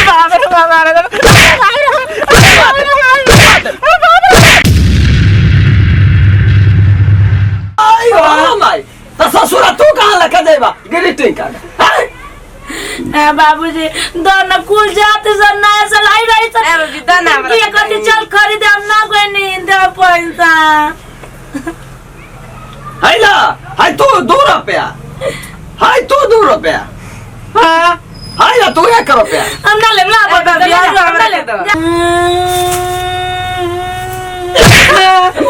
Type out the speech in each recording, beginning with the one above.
बाप रे माई ससुरा तू कहाँ लेके जाएगा ग्रीटिंग कार्ड बाबूजी दोनों कुल जाते सर नया सलाई रही सर बाबूजी दाना ये कहते चल खरीदे हम ना कोई नहीं दे पैसा है ना है तू 2 रुपया है तू 2 रुपया हाँ है ना तू 1 रुपया हम ना ले ला बाबूजी हम ना ले दो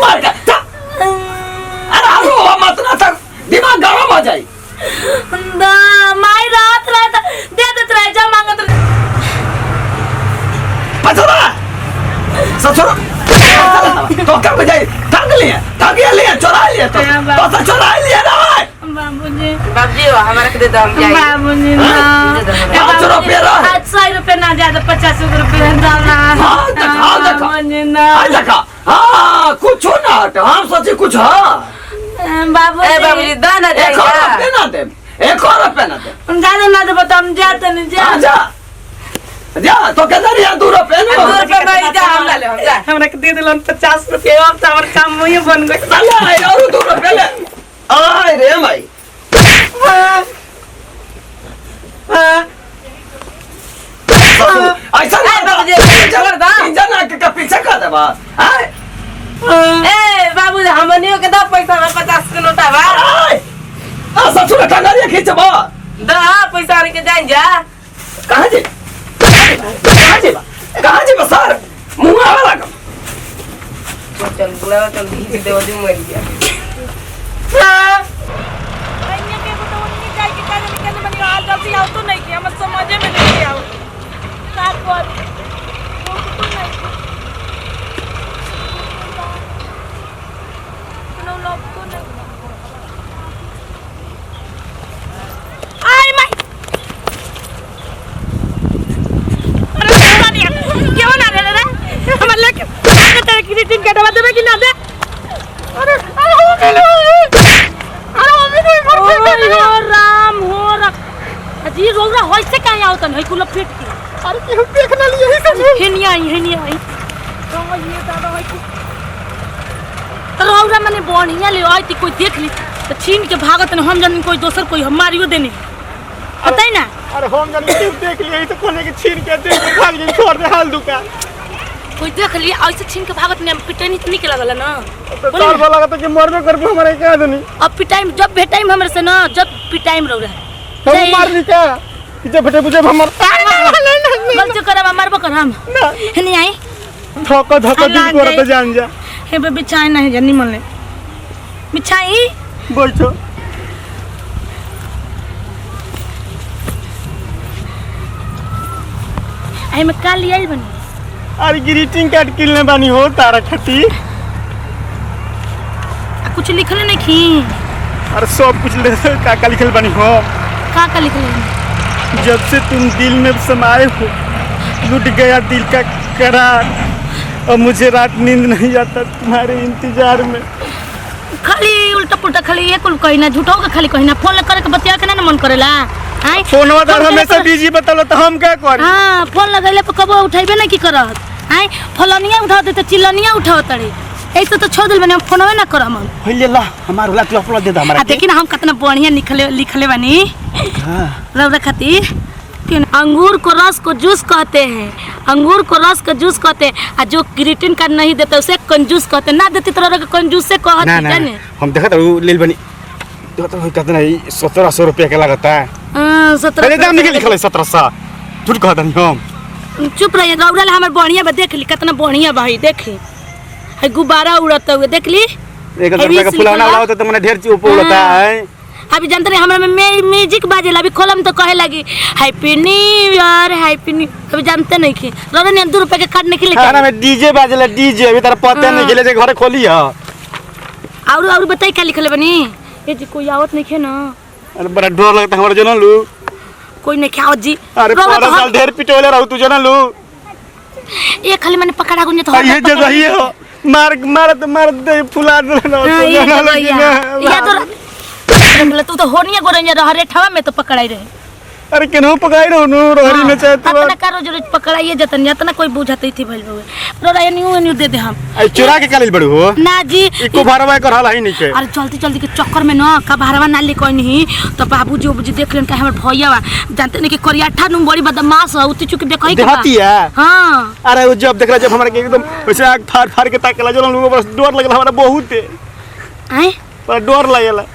मार का अरे रो मत ना तक दिमाग गरम हो जाए दा माई रात रात दे देत रहे जा मांगत पछड़ा ससुर तो कब जाए ठग लिए चुरा लिए तो चुरा लिए ना बाबूजी हमारा के दे दो हम जाए बाबूजी ना 5 रुपया रहा 100 रुपए ना ज्यादा 50 रुपए दाना हाँ बाबूजी ना देखा हाँ कुछ ना हम सोचे कुछ हाँ बाबूजी दाना दे 1 रुपया ना दे 1 रुपया ना दे ज्यादा ना दे बता हम जाते नहीं जा जा तो कहता नहीं 2 रुपया ना नहीं जा हम ले हम जा हमरा के दे दिलन 50 रुपए अब तो हमर काम वही बन गई चल और 2 रुपया ले आय रे माई ऐसा बाबूजी छोड़ दो इंजन के पीछे का देबा आय बाबूजी हमनियो के दो पैसा में 50 के नोटा बा ससुर ठगरिया खींचबा दो पैसा के जाइन जा कहां जे सर मुंह आवा लगा चल बुलावा चल घी दे दे मर गया अन्य के तो उन्हीं जाय के काज निकलने बनी हाल जल्दी आओ तो नहीं कि हम समझे में नहीं आओ का कर तो नहीं नो लोग तो नहीं आई माय अरे पानी क्यों ना रे रे हम लेके तेरे की टीम के दबा देबे कि ना दे अरे हो गेलो हो राम हो अजी रोरा होय से काहे आवतन है कुल फेट के अरे केहू देख ना लिए ही सब हेनिया आई तो ये दादा है तो रोरा माने बढ़िया ले आई ती कोई देख ली तो छीन के भागत न हम जन कोई दोसर कोई हम मारियो देने बताई ना अरे हम जन केहू देख लिए तो कोने के छीन के दे के भाग गई छोड़ दे हाल दुका कोई देख लिया ऐसे छीन के भागत ने पिटाई नहीं के लगल ना तो तार वाला तो कि मरबे करबो हमारे का दनी अब पिटाई जब भेटाई हमरे से ना जब पिटाई रोरा हम मार दी का जब बेटे बुझे हमर गलती करब मारबो कर हम नहीं आई धोका दिन करत जान जा हे बे बिछाई नहीं जन्नी मन ले बिछाई बैठो आई में काल आई बनी अरे ग्रीटिंग कार्ड किलने बानी हो तारा खती कुछ लिखले नहीं खी अरे सब कुछ का लिखल बानी हो का लिखले जब से तुम दिल में समाये हो लुट गया दिल का करार और मुझे रात नींद नहीं आता तुम्हारे इंतजार में खाली उल्टा पुल्टा खाली ये कुल कहिना झूठो के खाली कहिना फोन करे के बतिया के ना मन करेला हां फोनवा दर हमेशा बिजी बतालो तो हम क्या करी हां फोन लगैले पे कबो उठाइबे ना की करत हां फलनिया उठाओ दे तो चिल्लनिया उठाओ तड़े ऐसे तो छोड़ दिल बने हम फोनवे ना करम हम होइले ला हमार होला तू अपलोड दे द हमरा देखि ना हम कितना बढ़िया लिखले बानी हां रौरा खातिर अंगूर को रस को जूस कहते हैं अंगूर को रस का जूस कहते हैं और जो ग्रीटिंग कार्ड नहीं देते उसे कंजूस कहते हैं ना देती तो कंजूस से कहते हैं जाने हम देखत लेल बनी देखत कितना 1700 रुपया के लागता है 17 दाम निकल लिखल 1700 झूठ कहत नहीं हम चुप रहिए रौरा ला हमर बढ़िया बा देख ली कितना बढ़िया भाई देखी है गुब्बारा उड़ता हुए देख ली 1 रुपया का फुलौना उड़ाओ तो मने ढेर चीज उड़ता है अभी जानते नहीं हमरा में म्यूजिक बाजे अभी खोलम तो कहे लगी हैप्पी न्यू ईयर अभी जानते नहीं कि रौरा ने 2 रुपया के कार्ड निकले खाना में डीजे बाजेला डीजे अभी तारा पता नहीं खेले जे घर खोली है और बताई का लिखले बनी ये जी कोई आवत नहीं खे ना अरे बड़ा डर लगता हमरा जन लू कोई नहीं खाओ जी अरे 5 साल ढेर पिटोले रहू तू जन लू ये खाली मैंने पकड़ा गुने तो ये जगह ही हो मार दे फुला दे ना तो जन लगी ना या तो तू तो होनिया गोरनिया रह रे ठवा में तो पकड़ाई रहे अरे केनहु पकाई रहो नु रोहरी में चाहे तू अपना का रोज रोज पकड़ाइए जतन इतना कोई बुझाते थी भइल बे रोरा न्यू दे दे हम आई चुरा के कालिल बड़ू हो ना जी इको भारवा कर हला ही नहीं के अरे चलती के चक्कर में ना का भारवा ना ले कोई नहीं तो बाबूजी देख लेन का हमर भैया जानते नहीं कि करियाठा नु बड़ी बदमाश है उती चुके देखई के देहाती है हां अरे वो जब देखला जब हमरा के एकदम वैसे आग फाड़ के ताकला जो लोग बस डर लगला हमरा बहुत हैं पर डर लागला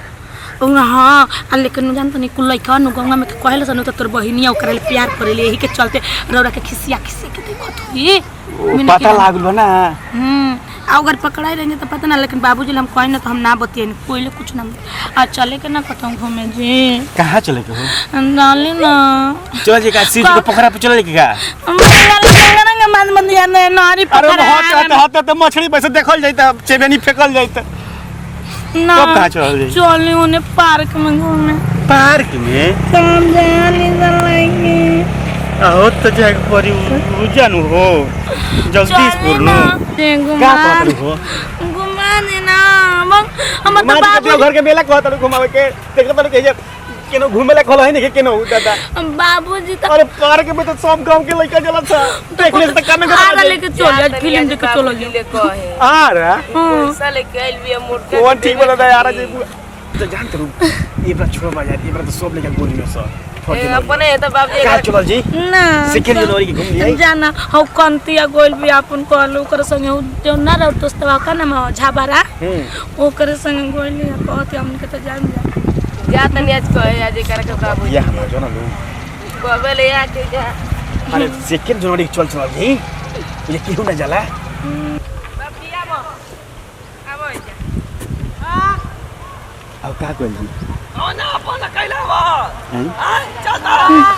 हाँ लेकिन जानते नहीं कुल लइका नु गंगा में कहले सन तो तोर बहिनिया ओकरा ले प्यार करेले यही के चलते रौरा के खिसिया के देखत हुई पता लागल ना अगर पकड़ाई रही तो पता ना लेकिन बाबूजी हम कहे ना तो हम ना बतिए कोई कुछ ना आज चले के ना कहता हूँ घूमे जी कहाँ चले के हो डाली ना चल जी का सीट को पकड़ा पे चले के का नारी अरे हाथ तो मछली पैसे देखल जाता चेबेनी फेकल जाता ना कब कहाँ चल जाई चले उन्हें पार्क में घूमे पार्क में काम जाने चलेंगे आओ तो जाके परी जानू हो जगदीशपुर नु का पकड़ हो घुमा देना हम तो बाबू घर के मेला कहत घुमावे के देखत के केनो घूमे ला खोला है नहीं केनो दादा बाबूजी तो अरे पार्क में तो सब गांव के लड़का चला था देखने से तो कम आ लेके चल फिल्म देख के चलो ले कहे आ रहा पैसा लेके आइल बिया मोटे कौन ठीक बोला था यार जी तो जानते हो ये बड़ा छोड़ बा यार ये बड़ा तो सब लेके गोली में सब अपने तो बाप जी का चलो जी ना सेकंड जनवरी की घूम लिया जाना हो कंतिया गोल भी अपन कहलो ओकर संगे जो ना रह दोस्तवा का नाम झाबरा ओकर संगे गोल लिया कहत हमन के तो जान जा तनी आज कहे आज कर के बाबू या हम जो ना लो बाबे ले आके जा अरे सेकंड जनवरी चल चल जी ये क्यों ना जाला बाप जी आबो जा अब का कोई जी ना अपन कैला बा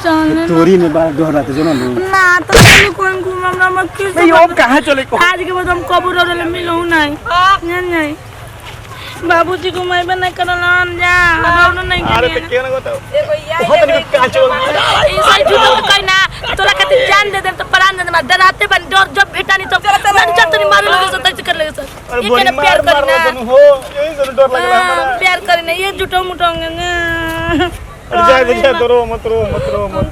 चल तोरी में बार दोहरा तो जो ना लो ना तो चलो कोन घूम हमरा मत के नहीं अब कहां चले को आज के बाद हम कबूर और मिलऊ नहीं नहीं बाबूजी घुमाइबे नहीं करला जा हम नहीं अरे तो क्यों ना बताओ एगो या बहुत नहीं कहां चल ई सही झूठ कहि ना तोरा खातिर जान दे दे तो प्राण दे दे डराते बन डर जब भेटा नहीं तो मन जब तनी मारे लगे सो तैसे कर लगे सर अरे ये बोली केना प्यार मार करना मार हो यही से डर लगला हमारा प्यार करना ये झूठो मुठोंगे ना अरे जा रो मत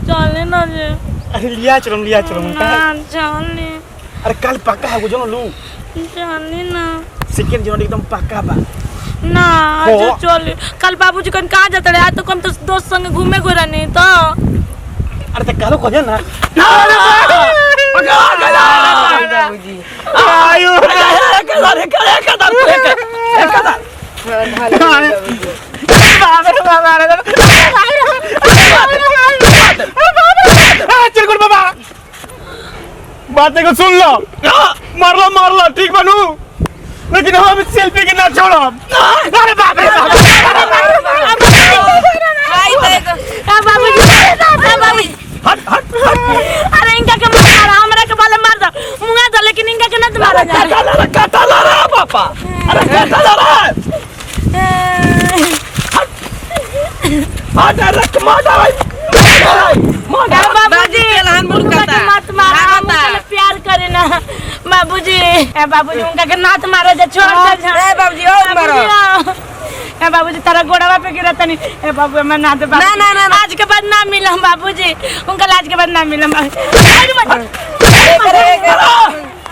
चले ना जे अरे लिया चलो ना चले अरे कल पक्का है जो ना लू चले ना सेकंड जनवरी एकदम पक्का बा ना जो चल कल बाबूजी कन कहां जाते रे आज तो कम तो दोस्त संग घूमे गोरा नहीं तो अरे तो कालो कह ना पकड़ा गला बाबूजी आयो चिरकुट बाबा बातें को सुन लो मार लो ठीक बनू लेकिन हम सेल्फी के ना छोड़ो अरे बाप रे बाबूजी अरे इनका के मार हमरा के बाले मार दो मुंगा दो लेकिन इनका के न मारा जा काटा ला रे पापा अरे काटा ला रे अरे मार बाबूजी मत मारा हम प्यार करे ना बाबूजी बाबूजी उनका के नाथ मारा जा छोड़ दे ए बाबूजी ओ मारो ए बाबूजी तारा गोड़वा पे गिरा तनी ए बाबू मैं ना दे ना आज के बाद ना मिलम बाबूजी उनका आज के बाद ना मिलम